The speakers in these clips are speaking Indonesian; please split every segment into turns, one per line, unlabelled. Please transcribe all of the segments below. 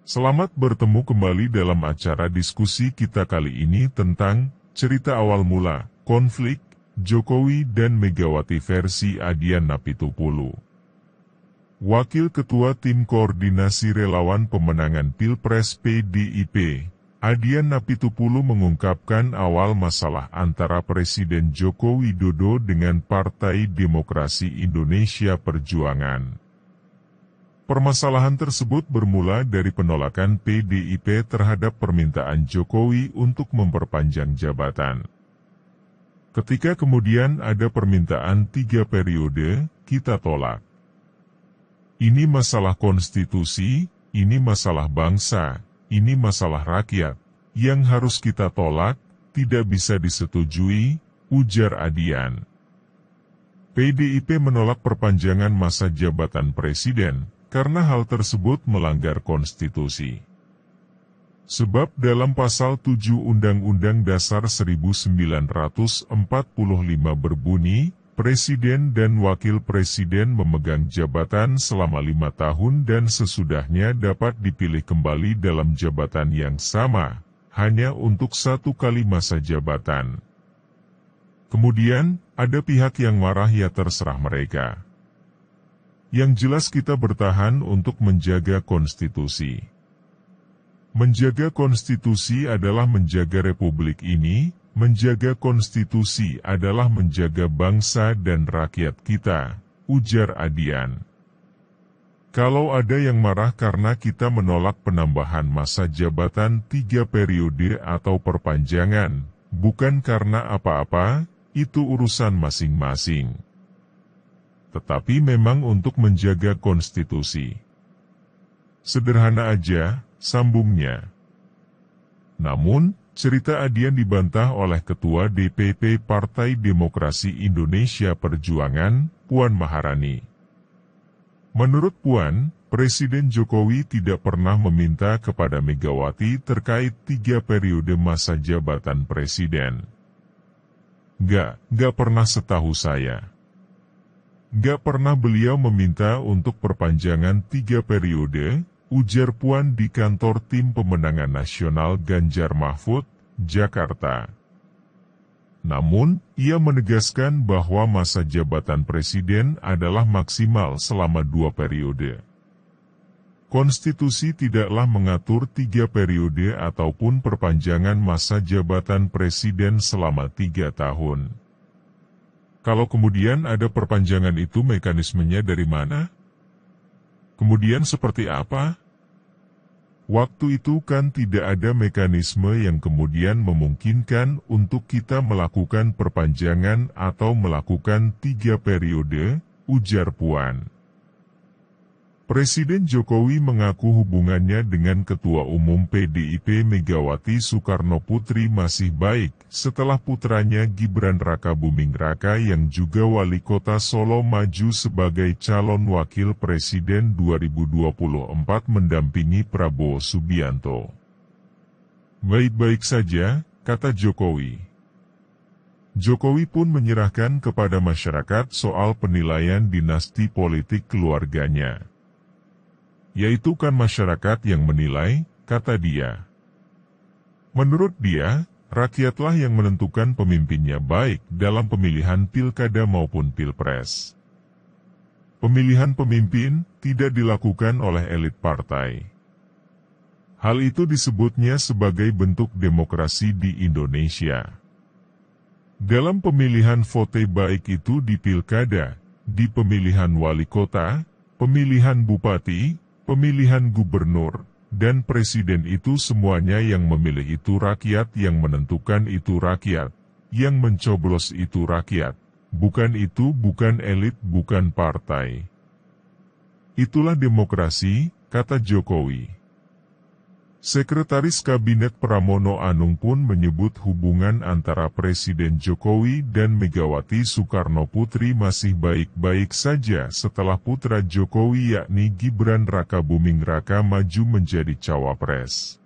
Selamat bertemu kembali dalam acara diskusi kita kali ini tentang cerita awal mula, konflik, Jokowi dan Megawati versi Adian Apitupulu. Wakil Ketua Tim Koordinasi Relawan Pemenangan Pilpres PDIP, Adian Apitupulu mengungkapkan awal masalah antara Presiden Joko Widodo dengan Partai Demokrasi Indonesia Perjuangan. Permasalahan tersebut bermula dari penolakan PDIP terhadap permintaan Jokowi untuk memperpanjang jabatan. Ketika kemudian ada permintaan 3 periode, kita tolak. Ini masalah konstitusi, ini masalah bangsa, ini masalah rakyat. Yang harus kita tolak, tidak bisa disetujui, ujar Adian. PDIP menolak perpanjangan masa jabatan presiden, karena hal tersebut melanggar konstitusi. Sebab dalam pasal 7 Undang-Undang Dasar 1945 berbunyi, Presiden dan Wakil Presiden memegang jabatan selama 5 tahun dan sesudahnya dapat dipilih kembali dalam jabatan yang sama, hanya untuk 1 kali masa jabatan. Kemudian, ada pihak yang marah, ya terserah mereka. Yang jelas kita bertahan untuk menjaga konstitusi. Menjaga konstitusi adalah menjaga republik ini, menjaga konstitusi adalah menjaga bangsa dan rakyat kita, ujar Adian. Kalau ada yang marah karena kita menolak penambahan masa jabatan 3 periode atau perpanjangan, bukan karena apa-apa, itu urusan masing-masing. Tetapi memang untuk menjaga konstitusi. Sederhana aja, sambungnya. Namun, cerita Adian dibantah oleh Ketua DPP Partai Demokrasi Indonesia Perjuangan, Puan Maharani. Menurut Puan, Presiden Jokowi tidak pernah meminta kepada Megawati terkait 3 periode masa jabatan presiden. Gak pernah setahu saya. Gak pernah beliau meminta untuk perpanjangan 3 periode, ujar Puan di kantor Tim Pemenangan Nasional Ganjar Mahfud, Jakarta. Namun, ia menegaskan bahwa masa jabatan presiden adalah maksimal selama 2 periode. Konstitusi tidaklah mengatur 3 periode ataupun perpanjangan masa jabatan presiden selama 3 tahun. Kalau kemudian ada perpanjangan itu, mekanismenya dari mana? Kemudian seperti apa? Waktu itu kan tidak ada mekanisme yang kemudian memungkinkan untuk kita melakukan perpanjangan atau melakukan 3 periode, ujar Puan. Presiden Jokowi mengaku hubungannya dengan Ketua Umum PDIP Megawati Soekarnoputri masih baik setelah putranya Gibran Rakabuming Raka yang juga wali kota Solo maju sebagai calon wakil presiden 2024 mendampingi Prabowo Subianto. Baik-baik saja, kata Jokowi. Jokowi pun menyerahkan kepada masyarakat soal penilaian dinasti politik keluarganya. Yaitu kan masyarakat yang menilai, kata dia. Menurut dia, rakyatlah yang menentukan pemimpinnya baik dalam pemilihan pilkada maupun pilpres. Pemilihan pemimpin tidak dilakukan oleh elit partai. Hal itu disebutnya sebagai bentuk demokrasi di Indonesia. Dalam pemilihan vote baik itu di pilkada, di pemilihan wali kota, pemilihan bupati, pemilihan gubernur, dan presiden itu semuanya yang memilih itu rakyat, yang menentukan itu rakyat, yang mencoblos itu rakyat, bukan elit, bukan partai. Itulah demokrasi, kata Jokowi. Sekretaris Kabinet Pramono Anung pun menyebut hubungan antara Presiden Jokowi dan Megawati Soekarnoputri masih baik-baik saja setelah putra Jokowi yakni Gibran Rakabuming Raka maju menjadi cawapres.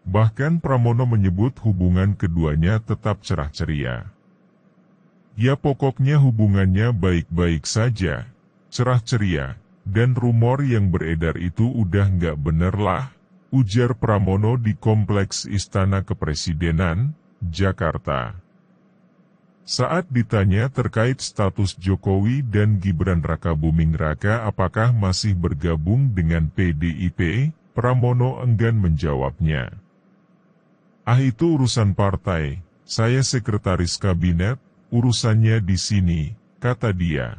Bahkan Pramono menyebut hubungan keduanya tetap cerah ceria. Ya pokoknya hubungannya baik-baik saja, cerah ceria, dan rumor yang beredar itu udah nggak bener lah, ujar Pramono di Kompleks Istana Kepresidenan, Jakarta. Saat ditanya terkait status Jokowi dan Gibran Rakabuming Raka apakah masih bergabung dengan PDIP, Pramono enggan menjawabnya. "Ah, itu urusan partai, saya sekretaris kabinet, urusannya di sini," kata dia.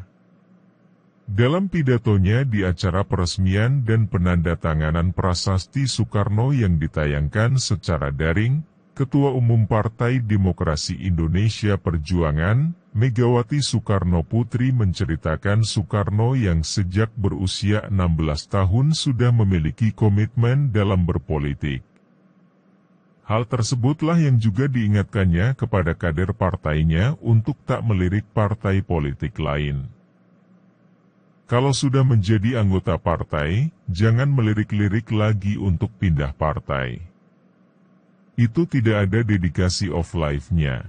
Dalam pidatonya di acara peresmian dan penandatanganan prasasti Soekarno yang ditayangkan secara daring, Ketua Umum Partai Demokrasi Indonesia Perjuangan, Megawati Soekarno Putri menceritakan Soekarno yang sejak berusia 16 tahun sudah memiliki komitmen dalam berpolitik. Hal tersebutlah yang juga diingatkannya kepada kader partainya untuk tak melirik partai politik lain. Kalau sudah menjadi anggota partai, jangan melirik-lirik lagi untuk pindah partai. Itu tidak ada dedikasi of life-nya.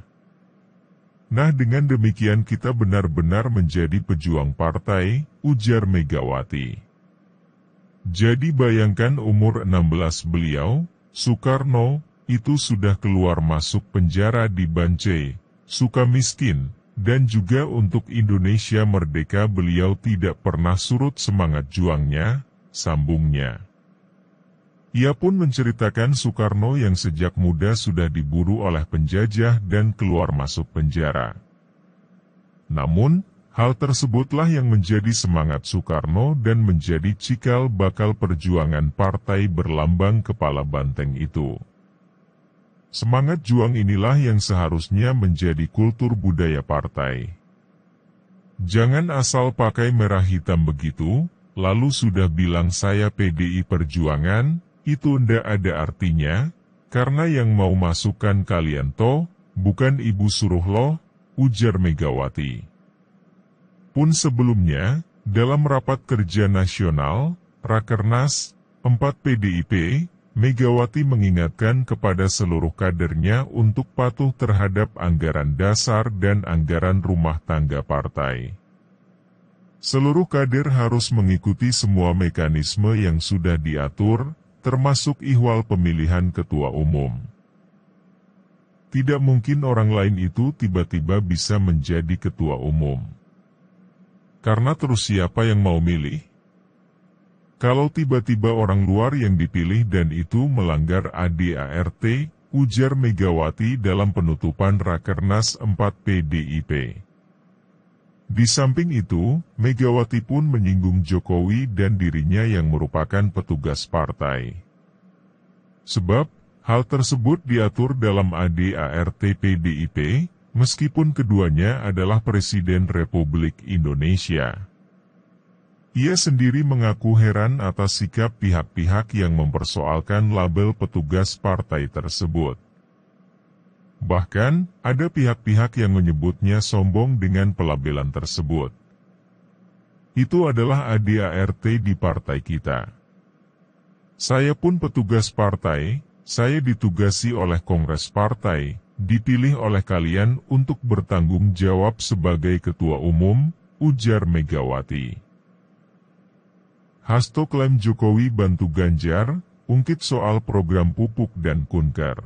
Nah, dengan demikian kita benar-benar menjadi pejuang partai, ujar Megawati. Jadi bayangkan umur 16 beliau, Soekarno, itu sudah keluar masuk penjara di Bancai, Sukamiskin, dan juga untuk Indonesia merdeka beliau tidak pernah surut semangat juangnya, sambungnya. Ia pun menceritakan Soekarno yang sejak muda sudah diburu oleh penjajah dan keluar masuk penjara. Namun, hal tersebutlah yang menjadi semangat Soekarno dan menjadi cikal bakal perjuangan partai berlambang kepala banteng itu. Semangat juang inilah yang seharusnya menjadi kultur budaya partai. Jangan asal pakai merah hitam begitu, lalu sudah bilang saya PDI Perjuangan, itu ndak ada artinya, karena yang mau masukkan kalian toh, bukan ibu suruh loh, ujar Megawati. Pun sebelumnya, dalam rapat kerja nasional, Rakernas 4 PDIP, Megawati mengingatkan kepada seluruh kadernya untuk patuh terhadap anggaran dasar dan anggaran rumah tangga partai. Seluruh kader harus mengikuti semua mekanisme yang sudah diatur, termasuk ihwal pemilihan ketua umum. Tidak mungkin orang lain itu tiba-tiba bisa menjadi ketua umum. Karena terus siapa yang mau milih? Kalau tiba-tiba orang luar yang dipilih dan itu melanggar ADART, ujar Megawati dalam penutupan Rakernas 4 PDIP. Di samping itu, Megawati pun menyinggung Jokowi dan dirinya yang merupakan petugas partai. Sebab, hal tersebut diatur dalam ADART PDIP, meskipun keduanya adalah Presiden Republik Indonesia. Ia sendiri mengaku heran atas sikap pihak-pihak yang mempersoalkan label petugas partai tersebut. Bahkan, ada pihak-pihak yang menyebutnya sombong dengan pelabelan tersebut. Itu adalah ADART di partai kita. Saya pun petugas partai, saya ditugasi oleh Kongres Partai, dipilih oleh kalian untuk bertanggung jawab sebagai ketua umum, ujar Megawati. Hasto klaim Jokowi bantu Ganjar, ungkit soal program pupuk dan kunker.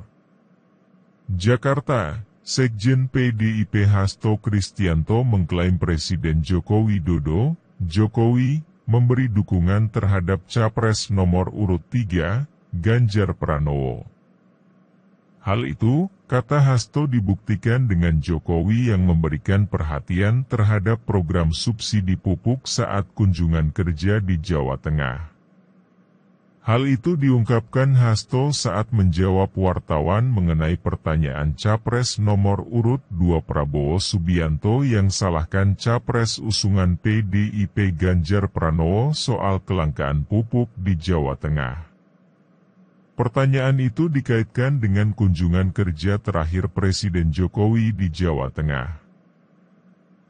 Jakarta, Sekjen PDIP Hasto Kristianto mengklaim Presiden Joko Widodo, Jokowi, memberi dukungan terhadap Capres nomor urut 3, Ganjar Pranowo. Hal itu, kata Hasto dibuktikan dengan Jokowi yang memberikan perhatian terhadap program subsidi pupuk saat kunjungan kerja di Jawa Tengah. Hal itu diungkapkan Hasto saat menjawab wartawan mengenai pertanyaan Capres nomor urut 2 Prabowo Subianto yang salahkan Capres usungan PDIP Ganjar Pranowo soal kelangkaan pupuk di Jawa Tengah. Pertanyaan itu dikaitkan dengan kunjungan kerja terakhir Presiden Jokowi di Jawa Tengah.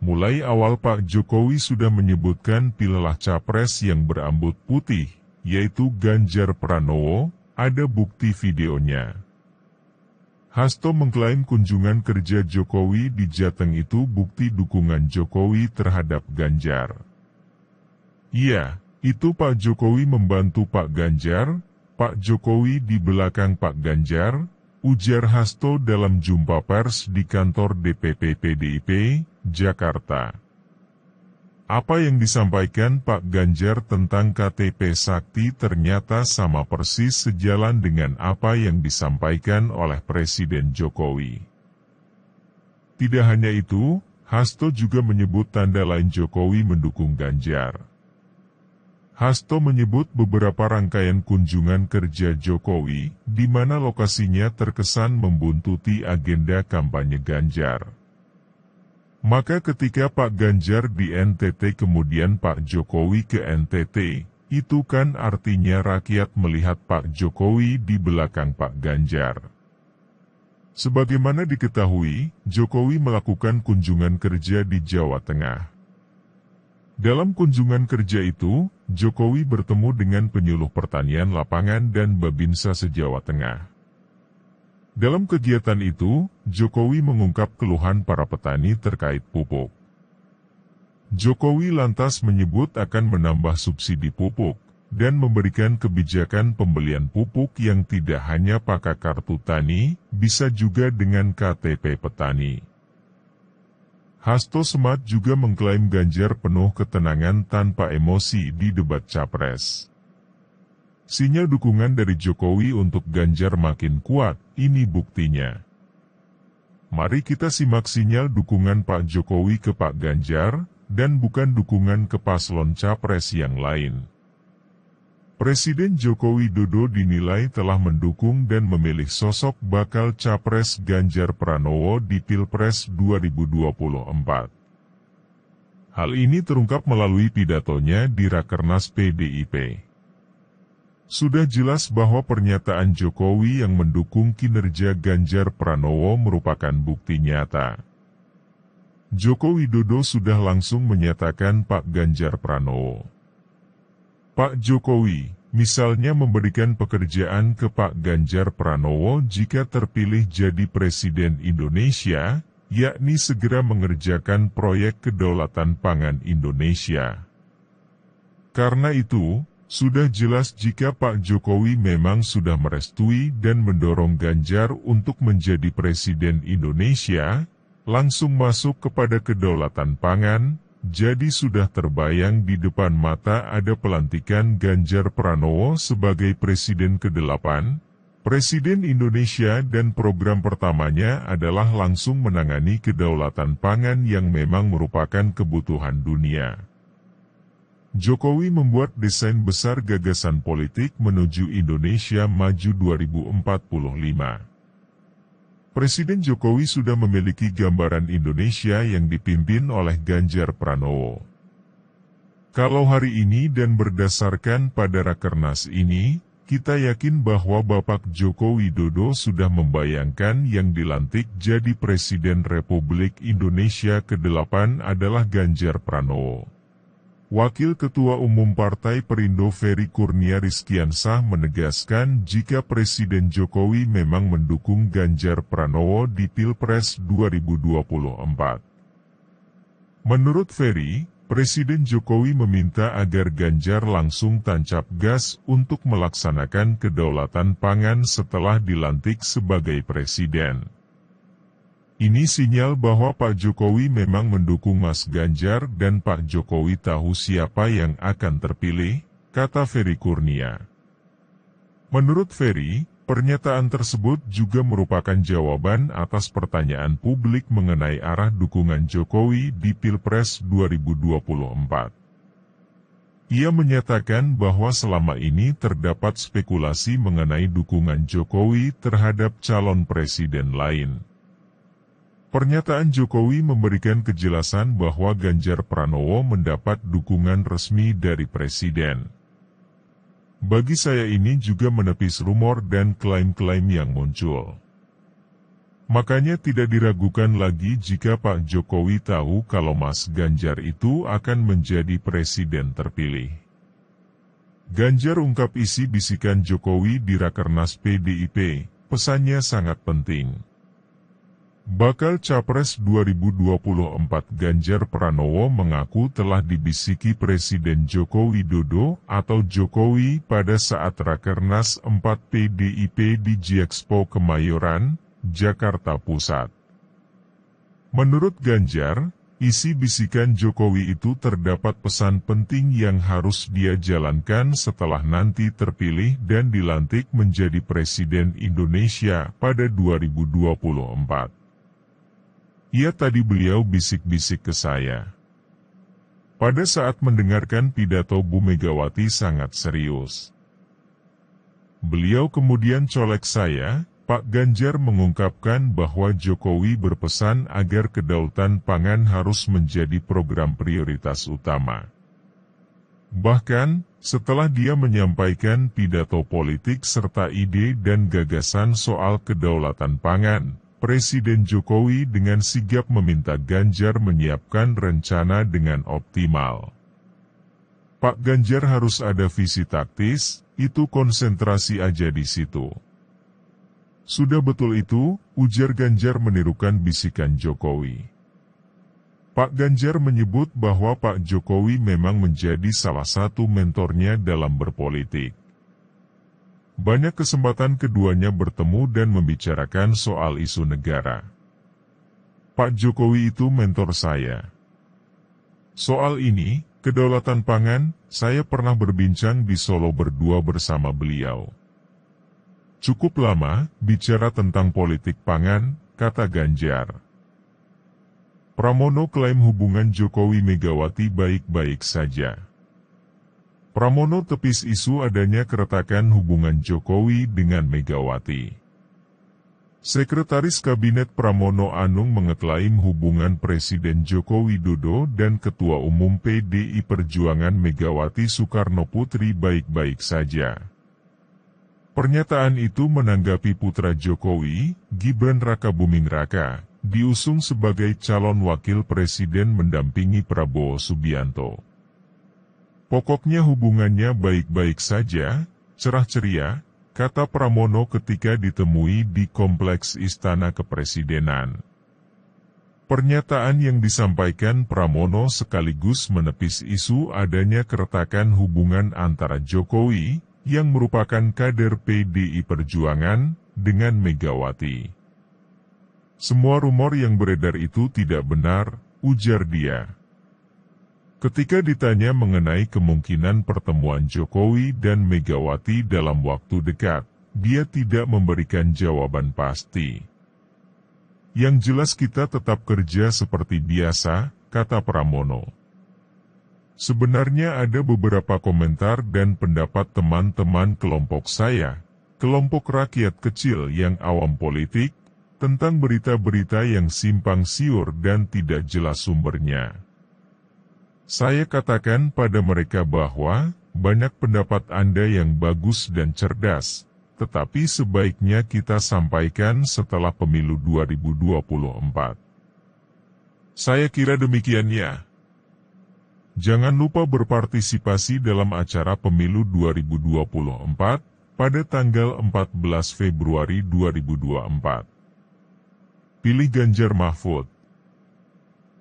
Mulai awal Pak Jokowi sudah menyebutkan pilihlah Capres yang berambut putih, yaitu Ganjar Pranowo, ada bukti videonya. Hasto mengklaim kunjungan kerja Jokowi di Jateng itu bukti dukungan Jokowi terhadap Ganjar. Iya, Itu Pak Jokowi membantu Pak Ganjar, Pak Jokowi di belakang Pak Ganjar, ujar Hasto dalam jumpa pers di kantor DPP PDIP, Jakarta. Apa yang disampaikan Pak Ganjar tentang KTP Sakti ternyata sama persis sejalan dengan apa yang disampaikan oleh Presiden Jokowi. Tidak hanya itu, Hasto juga menyebut tanda lain Jokowi mendukung Ganjar. Hasto menyebut beberapa rangkaian kunjungan kerja Jokowi, di mana lokasinya terkesan membuntuti agenda kampanye Ganjar. Maka ketika Pak Ganjar di NTT kemudian Pak Jokowi ke NTT, itu kan artinya rakyat melihat Pak Jokowi di belakang Pak Ganjar. Sebagaimana diketahui, Jokowi melakukan kunjungan kerja di Jawa Tengah. Dalam kunjungan kerja itu, Jokowi bertemu dengan penyuluh pertanian lapangan dan Babinsa se-Jawa Tengah. Dalam kegiatan itu, Jokowi mengungkap keluhan para petani terkait pupuk. Jokowi lantas menyebut akan menambah subsidi pupuk, dan memberikan kebijakan pembelian pupuk yang tidak hanya pakai kartu tani, bisa juga dengan KTP petani. Hasto Smart juga mengklaim Ganjar penuh ketenangan tanpa emosi di debat Capres. Sinyal dukungan dari Jokowi untuk Ganjar makin kuat, ini buktinya. Mari kita simak sinyal dukungan Pak Jokowi ke Pak Ganjar, dan bukan dukungan ke paslon Capres yang lain. Presiden Joko Widodo dinilai telah mendukung dan memilih sosok bakal Capres Ganjar Pranowo di Pilpres 2024. Hal ini terungkap melalui pidatonya di Rakernas PDIP. Sudah jelas bahwa pernyataan Jokowi yang mendukung kinerja Ganjar Pranowo merupakan bukti nyata. Joko Widodo sudah langsung menyatakan Pak Ganjar Pranowo. Pak Jokowi, misalnya memberikan pekerjaan ke Pak Ganjar Pranowo jika terpilih jadi Presiden Indonesia, yakni segera mengerjakan proyek kedaulatan pangan Indonesia. Karena itu, sudah jelas jika Pak Jokowi memang sudah merestui dan mendorong Ganjar untuk menjadi Presiden Indonesia, langsung masuk kepada kedaulatan pangan. Jadi sudah terbayang di depan mata ada pelantikan Ganjar Pranowo sebagai Presiden ke-8, Presiden Indonesia dan program pertamanya adalah langsung menangani kedaulatan pangan yang memang merupakan kebutuhan dunia. Jokowi membuat desain besar gagasan politik menuju Indonesia Maju 2045. Presiden Jokowi sudah memiliki gambaran Indonesia yang dipimpin oleh Ganjar Pranowo. Kalau hari ini dan berdasarkan pada Rakernas ini, kita yakin bahwa Bapak Joko Widodo sudah membayangkan yang dilantik jadi Presiden Republik Indonesia ke-8 adalah Ganjar Pranowo. Wakil Ketua Umum Partai Perindo Ferry Kurnia Rizkiansah menegaskan jika Presiden Jokowi memang mendukung Ganjar Pranowo di Pilpres 2024. Menurut Ferry, Presiden Jokowi meminta agar Ganjar langsung tancap gas untuk melaksanakan kedaulatan pangan setelah dilantik sebagai Presiden. Ini sinyal bahwa Pak Jokowi memang mendukung Mas Ganjar dan Pak Jokowi tahu siapa yang akan terpilih, kata Ferry Kurnia. Menurut Ferry, pernyataan tersebut juga merupakan jawaban atas pertanyaan publik mengenai arah dukungan Jokowi di Pilpres 2024. Ia menyatakan bahwa selama ini terdapat spekulasi mengenai dukungan Jokowi terhadap calon presiden lain. Pernyataan Jokowi memberikan kejelasan bahwa Ganjar Pranowo mendapat dukungan resmi dari Presiden. Bagi saya ini juga menepis rumor dan klaim-klaim yang muncul. Makanya tidak diragukan lagi jika Pak Jokowi tahu kalau Mas Ganjar itu akan menjadi Presiden terpilih. Ganjar ungkap isi bisikan Jokowi di Rakernas PDIP, pesannya sangat penting. Bakal Capres 2024 Ganjar Pranowo mengaku telah dibisiki Presiden Joko Widodo atau Jokowi pada saat Rakernas 4 PDIP di Jiexpo Kemayoran, Jakarta Pusat. Menurut Ganjar, isi bisikan Jokowi itu terdapat pesan penting yang harus dia jalankan setelah nanti terpilih dan dilantik menjadi Presiden Indonesia pada 2024. Ya, tadi beliau bisik-bisik ke saya. Pada saat mendengarkan pidato Bu Megawati sangat serius. Beliau kemudian colek saya, Pak Ganjar mengungkapkan bahwa Jokowi berpesan agar kedaulatan pangan harus menjadi program prioritas utama. Bahkan, setelah dia menyampaikan pidato politik serta ide dan gagasan soal kedaulatan pangan, Presiden Jokowi dengan sigap meminta Ganjar menyiapkan rencana dengan optimal. Pak Ganjar harus ada visi taktis, itu konsentrasi aja di situ. Sudah betul itu, ujar Ganjar menirukan bisikan Jokowi. Pak Ganjar menyebut bahwa Pak Jokowi memang menjadi salah satu mentornya dalam berpolitik. Banyak kesempatan keduanya bertemu dan membicarakan soal isu negara. Pak Jokowi itu mentor saya. Soal ini, kedaulatan pangan, saya pernah berbincang di Solo berdua bersama beliau. Cukup lama, bicara tentang politik pangan, kata Ganjar. Pramono klaim hubungan Jokowi-Megawati baik-baik saja. Pramono tepis isu adanya keretakan hubungan Jokowi dengan Megawati. Sekretaris Kabinet Pramono Anung mengeklaim hubungan Presiden Joko Widodo dan Ketua Umum PDI Perjuangan Megawati Soekarnoputri baik-baik saja. Pernyataan itu menanggapi putra Jokowi, Gibran Rakabuming Raka, diusung sebagai calon wakil presiden mendampingi Prabowo Subianto. Pokoknya hubungannya baik-baik saja, cerah ceria, kata Pramono ketika ditemui di Kompleks Istana Kepresidenan. Pernyataan yang disampaikan Pramono sekaligus menepis isu adanya keretakan hubungan antara Jokowi, yang merupakan kader PDI Perjuangan, dengan Megawati. Semua rumor yang beredar itu tidak benar, ujar dia. Ketika ditanya mengenai kemungkinan pertemuan Jokowi dan Megawati dalam waktu dekat, dia tidak memberikan jawaban pasti. Yang jelas kita tetap kerja seperti biasa, kata Pramono. Sebenarnya ada beberapa komentar dan pendapat teman-teman kelompok saya, kelompok rakyat kecil yang awam politik, tentang berita-berita yang simpang siur dan tidak jelas sumbernya. Saya katakan pada mereka bahwa, banyak pendapat Anda yang bagus dan cerdas, tetapi sebaiknya kita sampaikan setelah pemilu 2024. Saya kira demikian ya. Jangan lupa berpartisipasi dalam acara pemilu 2024, pada tanggal 14 Februari 2024. Pilih Ganjar Mahfud.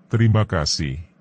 Terima kasih.